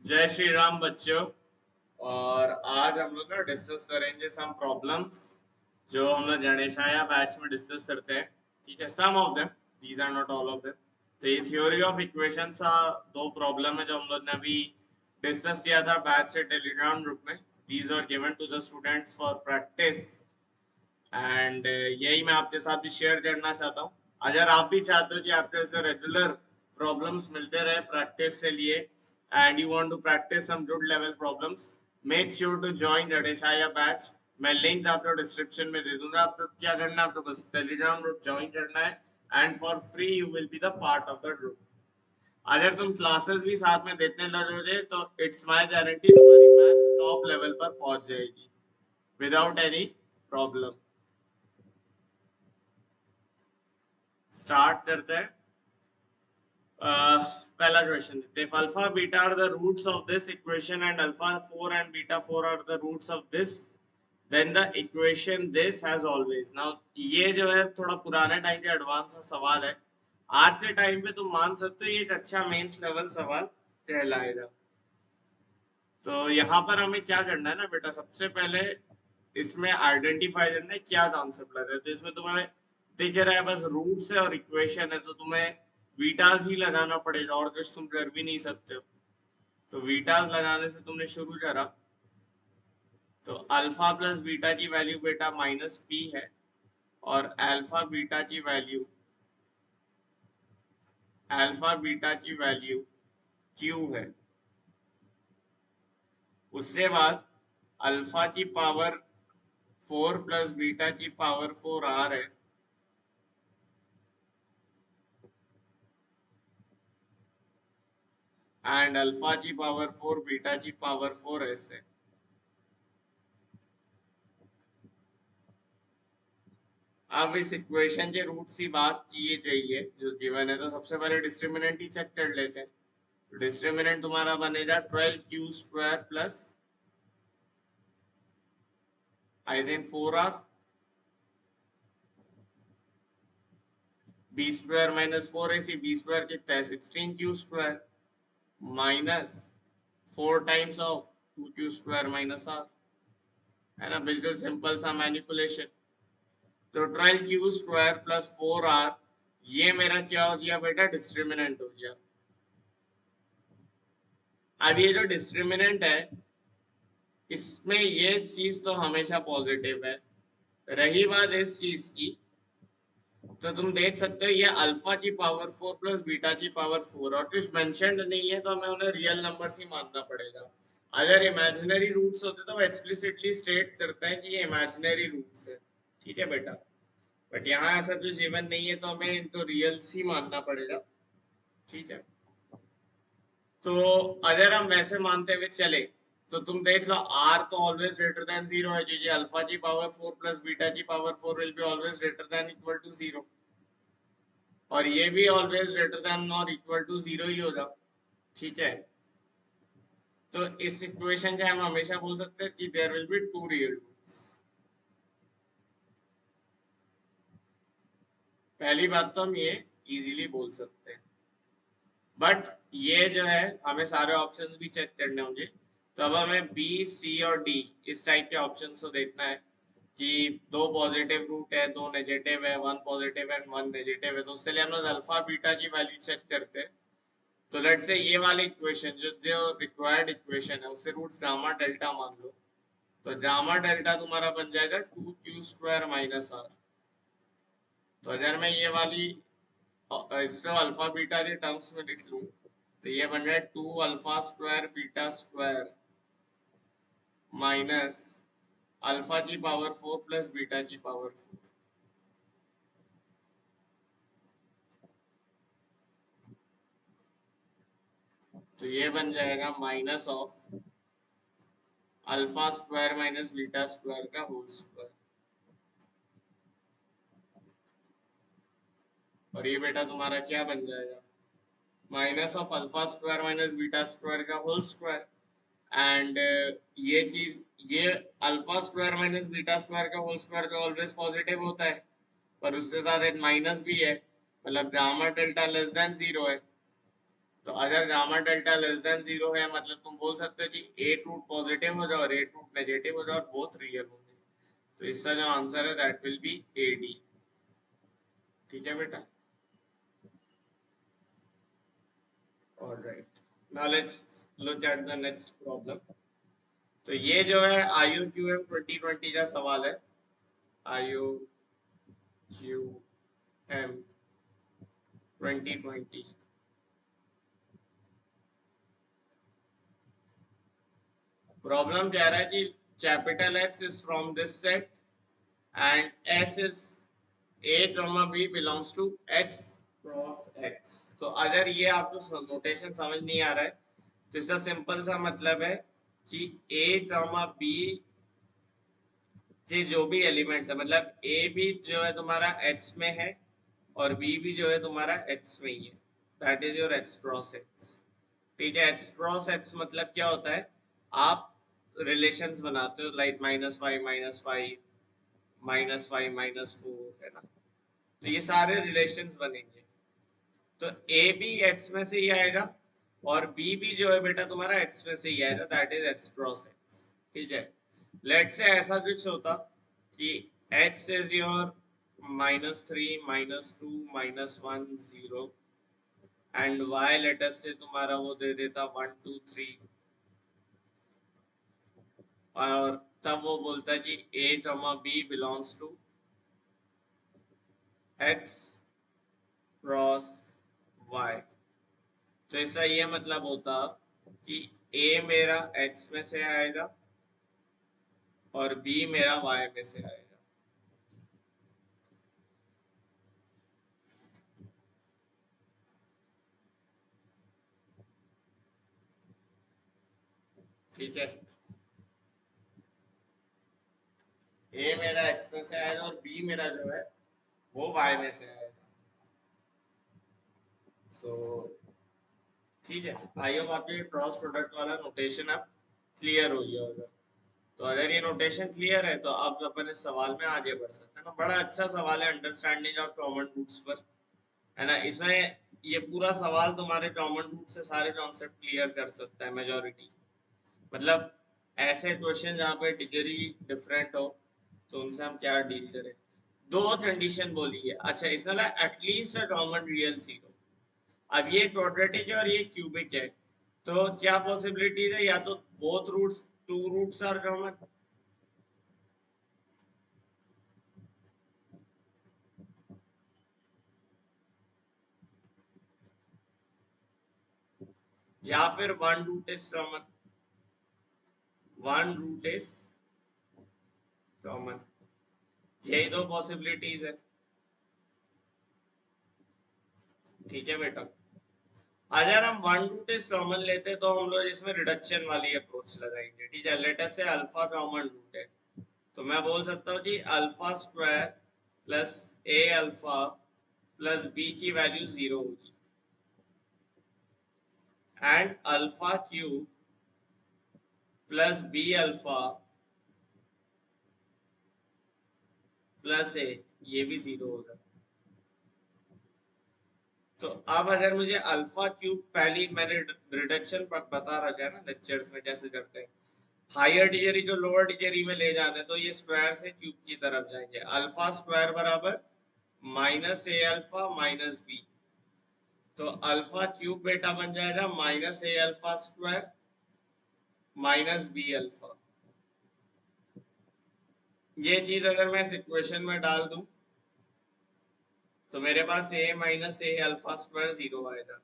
जय श्री राम बच्चों। और आज हम लोग ना डिस्कस करेंगे सम प्रॉब्लम्स जो हम लोग गणेशाया बैच में डिस्कस करते हैं। ठीक है, some of them, these are not all of them. तो ये थ्योरी ऑफ इक्वेशंस का दो प्रॉब्लम है जो हम लोग ने अभी डिस्कस किया था बैच से टेलीग्राम ग्रुप में। These are given to the students for practice and यही मैं आपके साथ भी शेयर करना चाहता हूँ। अगर आप भी चाहते हो कि आपके से रेगुलर प्रॉब्लम्स मिलते रहे प्रैक्टिस से लिए and you want to practice some good level problems, make sure to join Ganeshaya batch. मैं लिंक आपको डिस्क्रिप्शन में दे दूंगा। आपको क्या करना है, आपको बस टेलीग्राम ग्रुप ज्वाइन करना है and for free you will be the part of the group. अगर तुम क्लासेस भी साथ में देखने लगोगे तो इट्स माय गारंटी तुम्हारी मैथ्स टॉप लेवल पर पहुंच जाएगी विदाउट एनी प्रॉब्लम। स्टार्ट करते हैं। पहला question, if alpha beta are the roots of this equation and alpha 4 and beta 4 are the roots of this, then the equation this has always. now ये जो है थोड़ा पुराने टाइम के advance सा सवाल है। आज से टाइम पे तुम मान सकते हो ये एक अच्छा मेंस लेवल सवाल कहलाएगा। तो यहाँ पर हमें क्या करना है ना बेटा, सबसे पहले इसमें आइडेंटिफाई करना है क्या कॉन्सेप्ट लग रहा है। तो इसमें तुम्हें दिख रहा है बस रूट्स है और इक्वेशन है, तो तुम्हें बीटाज ही लगाना पड़ेगा और कुछ तुम कर भी नहीं सकते हो। तो बीटाज लगाने से तुमने शुरू करा तो अल्फा प्लस बीटा की वैल्यू बेटा माइनस पी है और अल्फा बीटा की वैल्यू क्यू है। उससे बाद अल्फा की पावर 4 प्लस बीटा की पावर 4 आर है एंड अल्फा की पावर 4 बीटा की पावर 4 एस है। अब इस इक्वेशन के रूट की बात की गई है जो गिवन है, तो सबसे पहले डिस्क्रिमिनेंट ही चेक कर लेते हैं। डिस्क्रिमिनेंट तुम्हारा बनेगा 12 Q square plus I think 4 R, B square minus 4 AC, B square कितना है 16 Q square minus 4 times of 2 Q square minus R. है ना, बिल्कुल सिंपल सा मैनिपुलेशन। तो 12 क्यू स्क्वायर प्लस 4 आर, ये मेरा क्या हो गया बेटा, डिस्क्रिमिनेंट हो गया। अब ये जो डिस्क्रिमिनेंट है इसमें ये चीज तो हमेशा पॉजिटिव है। रही बात इस चीज की, तो तुम देख सकते हो ये अल्फा की पावर 4 प्लस बीटा की पावर 4 और कुछ मेंशन्ड नहीं है, तो हमें उन्हें रियल नंबर्स ही मानना पड़ेगा। अगर इमेजिनरी रूट्स होते तो वो एक्सप्लिसिटली स्टेट करता है कि ये इमेजिनरी रूट्स है। ठीक है बेटा, बट यहाँ ऐसा कुछ इवन नहीं है तो हमें इनको रियल्स ही मानना पड़ेगा। ठीक है, तो अगर हम वैसे मानते हुए चले तो तुम देख लो आर तो ऑलवेज ग्रेटर देन जीरो है, क्योंकि अल्फा की पावर 4 प्लस बीटा की power 4 will be always greater than equal to zero, और ये भी ऑलवेज ग्रेटर देन और इक्वल टू जीरो ही होगा। ठीक है, तो इस इक्वेशन का हम हमेशा बोल सकते हैं कि there will be two real roots. पहली बात तो हम ये इजीली बोल सकते हैं, बट ये जो है हमें सारे ऑप्शंस भी चेक करने होंगे। तो अब हमें बी सी और डी इस टाइप के ऑप्शंस को देखना है कि दो पॉजिटिव रूट है, दो नेगेटिव है, वन पॉजिटिव है वन नेगेटिव है। तो उससे लिए हम लोग अल्फा बीटा की वैल्यू चेक करते हैं। तो लेट से ये वाली इक्वेशन जो जो रिक्वायर्ड इक्वेशन है उससे रूट गामा डेल्टा मान लो। तो गामा डेल्टा तुम्हारा बन जाएगा 2 क्यू स्क्वायर माइनस आर। तो अगर मैं ये वाली इसको अल्फा बीटा के टर्म्स में लिख लूं तो ये बन रहा है 2 alpha square beta square minus alpha की पावर 4 प्लस बीटा की पावर 4। तो ये बन जाएगा minus of alpha square minus beta square का होल स्क्वायर। और ये बेटा तुम्हारा क्या बन जाएगा, minus of alpha square minus beta square का होल स्क्वायर। एंड ये चीज, ये alpha square minus beta square का होल स्क्वायर तो ऑलवेज पॉजिटिव होता है, पर उसके साथ एक माइनस भी है, मतलब gamma delta less than zero है। तो अगर गामा डेल्टा लेस देन 0 है मतलब तुम बोल सकते हो कि ए रूट पॉजिटिव हो जाए और ए रूट नेगेटिव हो जाए और बोथ रियल होंगे, तो इसका जो आंसर है that will be A D. ठीक है बेटा, alright, now let's look at the next problem. तो ये जो है IUQM 2020 का सवाल है, IUQM 2020। प्रॉब्लम कह रहा है कि capital X is from this set and S is A comma B belongs to X cross X। तो अगर ये आपको नोटेशन समझ नहीं आ रहा है तो इसका सिंपल सा मतलब है कि A comma B के जो भी एलिमेंट्स है, मतलब A भी जो है तुम्हारा X में है और B भी जो है तुम्हारा X में ही है, that is your X cross X। ठीक है, X cross X मतलब क्या होता है, आप रिलेशंस बनाते हो लाइक -5 -5 है ना, तो ये सारे रिलेशंस बनेंगे। तो ए भी एक्स में से ही आएगा और बी भी जो है बेटा तुम्हारा एक्स में से ही आएगा, that is X cross X. ठीक है, लेट से ऐसा कुछ होता कि X is your -3 -2 -1 0 and Y let's say तुम्हारा वो दे देता 1 2 3, और तब वो बोलता है कि A comma B belongs to X cross Y. तो इसका ये मतलब होता कि ए मेरा x में से आएगा और b मेरा y में से आएगा। ठीक है, a मेरा x में से आएगा और b मेरा जो है वो y में से आएगा। तो ठीक है, आई होप आपके क्रॉस प्रोडक्ट वाला नोटेशन अब क्लियर हो गया होगा। तो अगर ये नोटेशन क्लियर है तो आप अपन इस सवाल में आगे बढ़ सकते हैं ना। बड़ा अच्छा सवाल है, अंडरस्टैंडिंग ऑफ कॉमन रूट्स पर, है ना। इसमें ये पूरा सवाल तुम्हारे कॉमन रूट से सारे कॉन्सेप्ट क्लियर कर सकता है मेजोरिटी। मतलब ऐसे क्वेश्चन जहाँ पे डिग्री डिफरेंट हो तो उनसे हम क्या डील करें। दो कंडीशन बोली है, अच्छा इसमें at least a common real zero. अब ये क्वाड्रेटिक है और ये क्यूबिक है, तो क्या पॉसिबिलिटीज है, या तो both roots two roots are common, या फिर one root is common, one root is common. यही दो पॉसिबिलिटीज है। ठीक है बेटा, अगर हम वन रूट इज कॉमन लेते तो हम लोग इसमें रिडक्शन वाली अप्रोच लगाएंगे। ठीक है, लेट अस से अल्फा कॉमन रूट है, तो मैं बोल सकता हूँ कि अल्फा स्क्वायर प्लस ए अल्फा प्लस बी की वैल्यू 0 होगी and alpha cube plus b alpha plus a, ये भी 0 होगा। तो अब अगर मुझे अल्फा क्यूब, पहली मैंने रिडक्शन बता रखा है ना लेक्चर्स में कैसे करते हैं, हायर डिग्री को लोअर डिग्री में ले जाना है तो ये स्क्वायर से क्यूब की तरफ जाएंगे। अल्फा स्क्वायर बराबर minus a alpha minus b, तो अल्फा क्यूब बेटा बन जाएगा minus a alpha square minus b alpha. ये चीज अगर मैं इस इक्वेशन में डाल दूं तो मेरे पास ए माइनस ए अल्फा स्क्वायर 0 आएगा।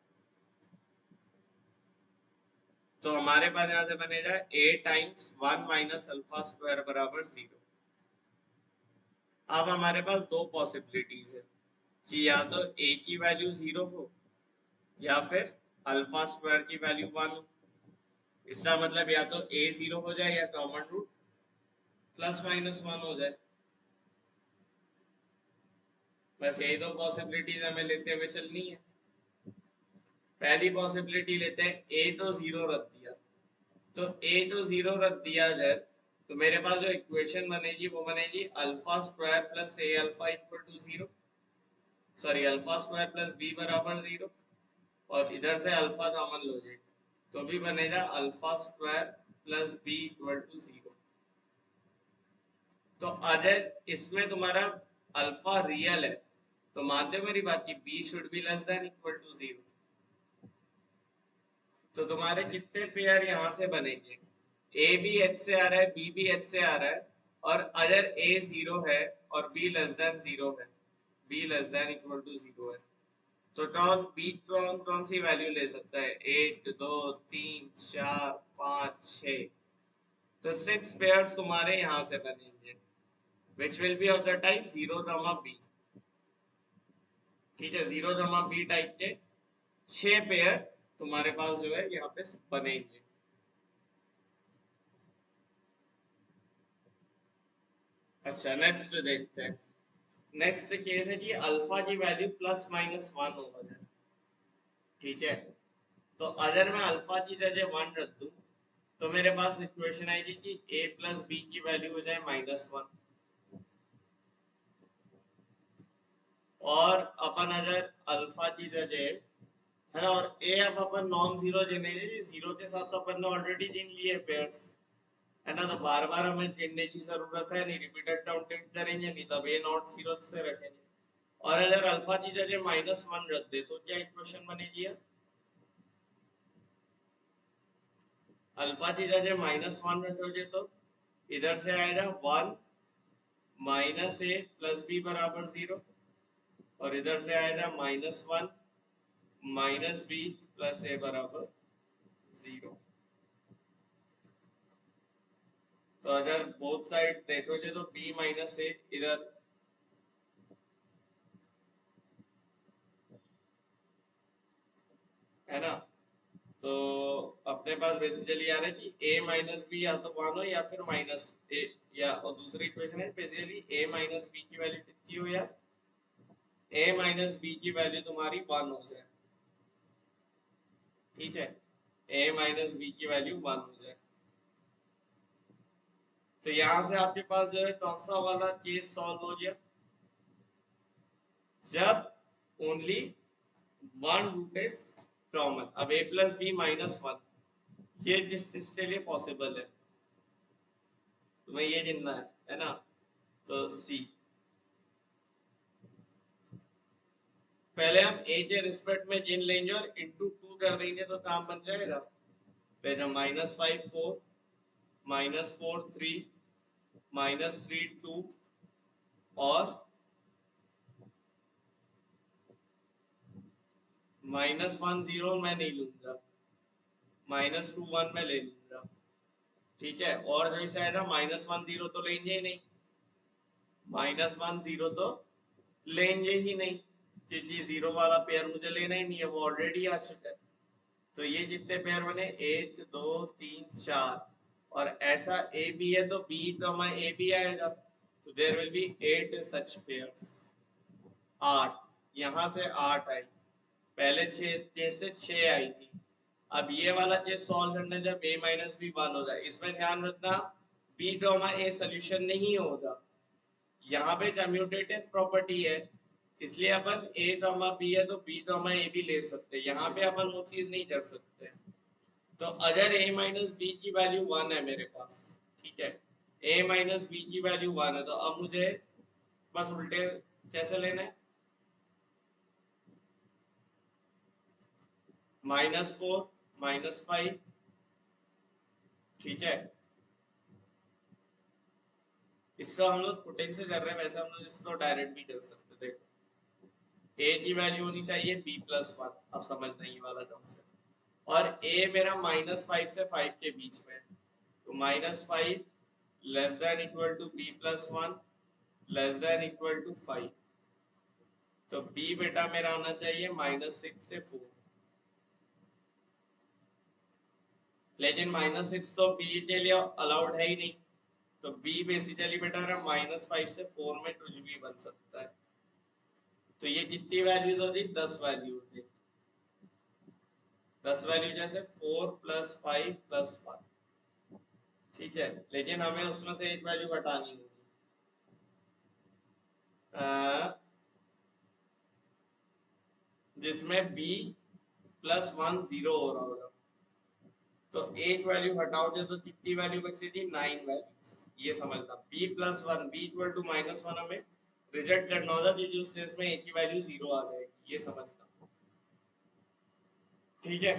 तो हमारे पास यहां से बनेगा ए टाइम्स 1 माइनस अल्फा स्क्वायर बराबर 0। अब हमारे पास दो पॉसिबिलिटीज है कि या तो ए की वैल्यू 0 हो या फिर अल्फा स्क्वायर की वैल्यू 1 हो। इसका मतलब या तो ए 0 हो जाए या कॉमन रूट प्लस माइनस 1 हो जाए। बस यही दो पॉसिबिलिटीज हमें लेते हुए चलनी है। पहली पॉसिबिलिटी लेते हैं, ए तो 0 रख दिया, तो ए तो 0 रख दिया अगर, तो मेरे पास जो इक्वेशन बनेगी वो बनेगी alpha square plus A alpha equal to 0, sorry alpha square plus B बराबर 0, और इधर से अल्फा कॉमन लो जाए तो भी बनेगा alpha square plus B equal to 0। तो अगर इसमें तुम्हारा अल्फा रियल है तो मानते हो मेरी बात की B should be less than equal to 0। तो तुम्हारे कितने पेयर यहाँ से बनेंगे, ए भी एच से आ रहा है, बी भी एच से आ रहा है, और अगर ए 0 है और बी लेस देन 0 है, B less than equal to 0 है, तो कौन बी कौन कौन सी वैल्यू ले सकता है, 1 2 3 4 5 6। तो 6 पेयर्स तुम्हारे यहाँ से बनेंगे which will be of the type 0, b। ठीक है, 0, b टाइप के 6 पेयर तुम्हारे पास जो है यहाँ पे बनेंगे। अच्छा नेक्स्ट देखते हैं। नेक्स्ट केस है कि अल्फा की वैल्यू ±1 होगा जाए। ठीक है, तो अगर मैं अल्फा की जगह 1 रख दूं तो मेरे पास इक्वेशन आएगी कि a प्लस बी की वैल्यू हो जाए -1, और अपन अगर अल्फा की जगह है ना, और ए अब अपन नॉन जीरो लेने, जीरो के साथ तो अपन ने ऑलरेडी गिन लिए पेयर्स है ना, तो बार बार हमें गिनने की जरूरत है नहीं, रिपीटेड काउंटिंग करेंगे नहीं, तब ए नॉट जीरो से रखेंगे। और अगर अल्फा की जगह -1 रख दे तो क्या इक्वेशन बनेगी, अल्फा की जगह -1 रखोगे तो इधर से आएगा 1 -a प्लस बी बराबर 0, और इधर से आएगा -1 -b प्लस a बराबर 0। तो अगर बोथ साइड देखोगे तो b माइनस ए इधर है ना, तो अपने पास बेसिकली आ रहा है कि a माइनस बी या तो 1 हो या फिर माइनस ए, या और दूसरी इक्वेशन है बेसिकली a माइनस बी की वैल्यू कितनी हो, या a माइनस बी की वैल्यू तुम्हारी 1 हो जाए। ठीक है, a माइनस बी की वैल्यू 1 हो जाए। तो यहां से आपके पास जो है कौन सा वाला केस सॉल्व हो गया, जब only one root is common. अब a प्लस बी -1 ये जिसके लिए पॉसिबल है तुम्हें ये गिनना है ना, तो सी पहले हम a के रिस्पेक्ट में गिन लेंगे और इंटू 2 कर देंगे तो काम बन जाएगा। पहले -5 4 -4 3 -3 2 और -1 0 मैं नहीं लूंगा, -2 1 मैं ले लूंगा। ठीक है, और जैसे है ना -1 0 तो लेंगे ही नहीं, -1 0 तो लेंगे ही नहीं, क्योंकि 0 वाला पेयर मुझे लेना ही नहीं है, वो ऑलरेडी आ चुका है। तो ये जितने पेयर बने 1 2 3 4, और ऐसा ए बी है तो बी कमा ए भी आएगा, तो there will be 8 such pairs. 8, यहाँ से 8 आई, पहले 6 से 6 आई थी। अब ये वाला केस सॉल्व करने जब a माइनस बी 1 हो जाए, इसमें ध्यान रखना b कॉमा a सोल्यूशन नहीं होगा, यहाँ पे कम्यूटेटिव प्रॉपर्टी है, इसलिए अपन a कॉमा b है तो b कॉमा a भी ले सकते हैं, यहाँ पे अपन वो चीज नहीं कर सकते। तो अगर a माइनस बी की वैल्यू 1 है मेरे पास, ठीक है, a माइनस बी की वैल्यू 1 है, तो अब मुझे बस उल्टे कैसे लेना है, -4 -5। ठीक है, इसका हम लोग पुटिंग से कर रहे हैं, वैसे हम लोग इसको डायरेक्ट भी कर सकते थे। a की वैल्यू होनी चाहिए b+1, अब समझना ये वाला कॉन्सेप्ट, और a मेरा -5 से 5 के बीच में, तो -5 less than equal to b+1 less than equal to 5, तो b बेटा मेरा आना चाहिए -6 से 4, लेकिन -6 तो b के लिए अलाउड है ही नहीं, तो b बेसिकली बेटा -5 से 4 में कुछ भी बन सकता है। तो ये कितनी वैल्यूज होती, 10 वैल्यू होती, 10 वैल्यू जैसे 4 + 5 + 1। ठीक है, लेकिन हमें उसमें से एक वैल्यू घटानी होगी, जिसमें b +1 0 हो रहा होगा, तो एक वैल्यू हटाओगे तो कितनी वैल्यू बचेगी? 9 वैल्यूज। ये समझना, b+1 b=-1 हमें रिजेक्ट करना होगा क्योंकि उस केस में एक ही वैल्यू 0 आ जाएगी, ये समझना। ठीक है,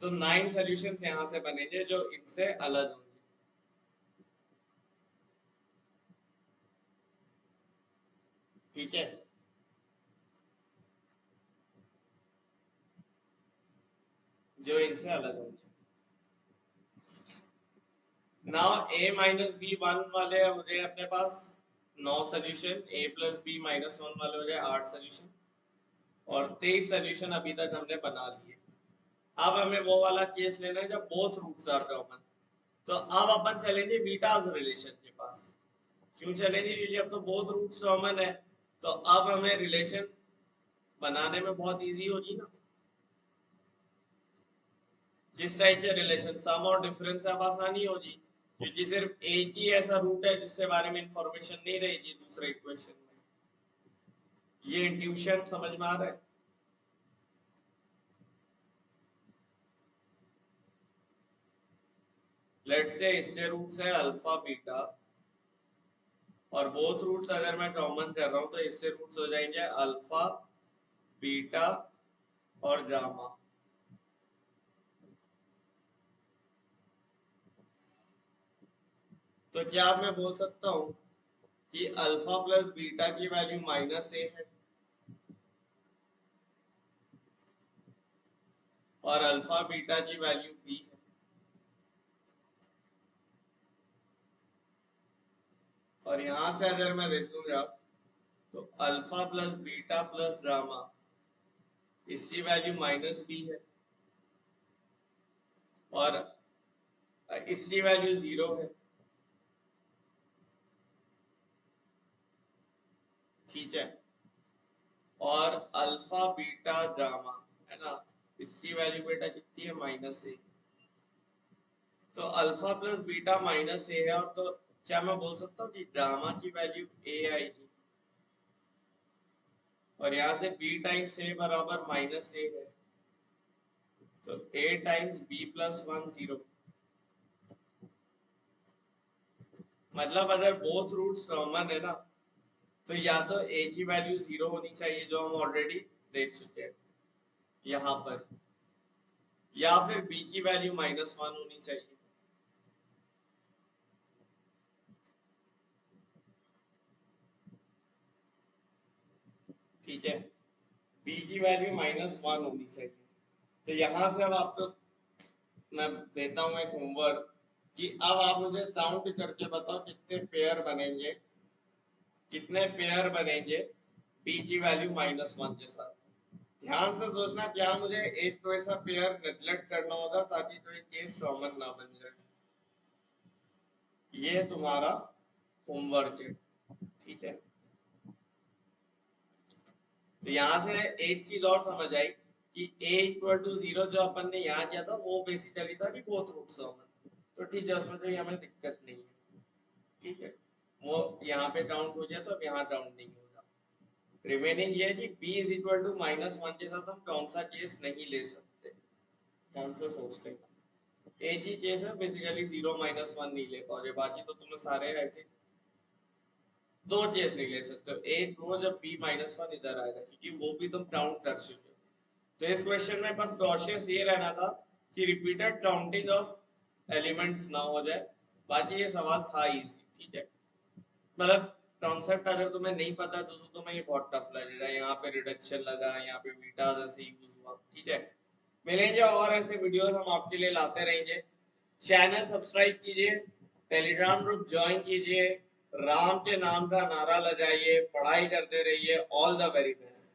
तो 9 सॉल्यूशंस यहाँ से बनेंगे जो इनसे अलग होंगे। ठीक है, जो इनसे अलग होंगे। नाउ a-b 1 वाले हो गए अपने पास 9 सॉल्यूशन, a+b-1 वाले हो गए 8 सॉल्यूशन, और 23 सॉल्यूशन अभी तक हमने बना लिए। अब हमें वो वाला केस लेना है जब बोथ रूट्स आर कॉमन। तो अब अपन चलेंगे बीटाज रिलेशन के पास। क्यों चलेंगे? क्योंकि अब तो बोथ रूट्स कॉमन है, तो अब हमें रिलेशन बनाने में बहुत इजी होगी ना। जिस टाइप के रिलेशन सम और डिफरेंस अब आसानी होगी, क्योंकि सिर्फ एक ही ऐसा रूट है जिसके बारे में इंफॉर्मेशन नहीं रहेगी दूसरे इक्वेशन में। ये इंट्यूशन समझ में आ रहा है? लेट्स से इससे रूट्स है अल्फा बीटा, और बोथ रूट्स अगर मैं कॉमन कर रहा हूं तो इससे रूट्स हो जाएंगे अल्फा बीटा और गामा। तो क्या मैं बोल सकता हूं कि अल्फा प्लस बीटा की वैल्यू -a है और अल्फा बीटा की वैल्यू b है? और यहां से अगर मैं देखूंगा तो alpha plus beta plus gamma, इसकी वैल्यू -b है और इसकी वैल्यू 0 है। ठीक है, और अल्फा बीटा गामा है ना, इसकी वैल्यू बेटा कितनी है? -a। तो अल्फा प्लस बीटा -a है, और तो क्या मैं बोल सकता हूँ कि गामा की वैल्यू a आएगी, और यहाँ से b टाइम्स a बराबर -a है, तो a टाइम्स b+1 0। मतलब अगर बोथ रूट्स कॉमन है ना, तो या तो a की वैल्यू 0 होनी चाहिए जो हम ऑलरेडी देख चुके हैं यहाँ पर, या फिर b की वैल्यू -1 होनी चाहिए। ठीक है, b की वैल्यू -1 होनी चाहिए। तो यहाँ से अब आपको मैं देता हूँ एक होमवर्क कि अब आप मुझे काउंट करके बताओ कितने पेयर बनेंगे, कितने पेयर बनेंगे b की वैल्यू -1 के साथ। ध्यान से सोचना, क्या मुझे एक तो ऐसा पेयर नेग्लेक्ट करना होगा ताकि कोई केस कॉमन ना बन जाए। ये तुम्हारा होमवर्क है। ठीक है, तो यहाँ से एक चीज और समझ आई कि a=0 जो अपन ने यहाँ किया था वो बेसिकली था कि बोथ रूट्स कॉमन, तो ठीक है, उसमें कोई हमें दिक्कत नहीं है। ठीक है, वो यहाँ पे काउंट हो गया, तो अब यहाँ काउंट नहीं होगा। रिमेनिंग ये है कि b=-1 के साथ हम कौन सा केस नहीं ले सकते। ध्यान से सोच लेना, एक ही केस है बेसिकली 0-1 नहीं ले पाओगे, बाकी तो तुम्हें सारे आई थिंक दो केस नहीं ले सकते हो। एक वो जब b-1 इधर आएगा, क्योंकि वो भी तुम काउंट कर चुके हो। तो इस क्वेश्चन में बस कॉशियस ये रहना था कि रिपीटेड काउंटिंग ऑफ एलिमेंट्स ना हो जाए, बाकी ये सवाल था इजी। ठीक है, मतलब कॉन्सेप्ट अगर तुम्हें नहीं पता तो तुम्हें ये बहुत टफ लगेगा। यहाँ पे रिडक्शन लगा, यहाँ पे बीटाज ऐसे यूज हुआ। ठीक है, मिलेंगे और ऐसे वीडियोस हम आपके लिए लाते रहेंगे। चैनल सब्सक्राइब कीजिए, टेलीग्राम ग्रुप ज्वाइन कीजिए, राम के नाम का नारा लगाइए, पढ़ाई करते रहिए। All the very best.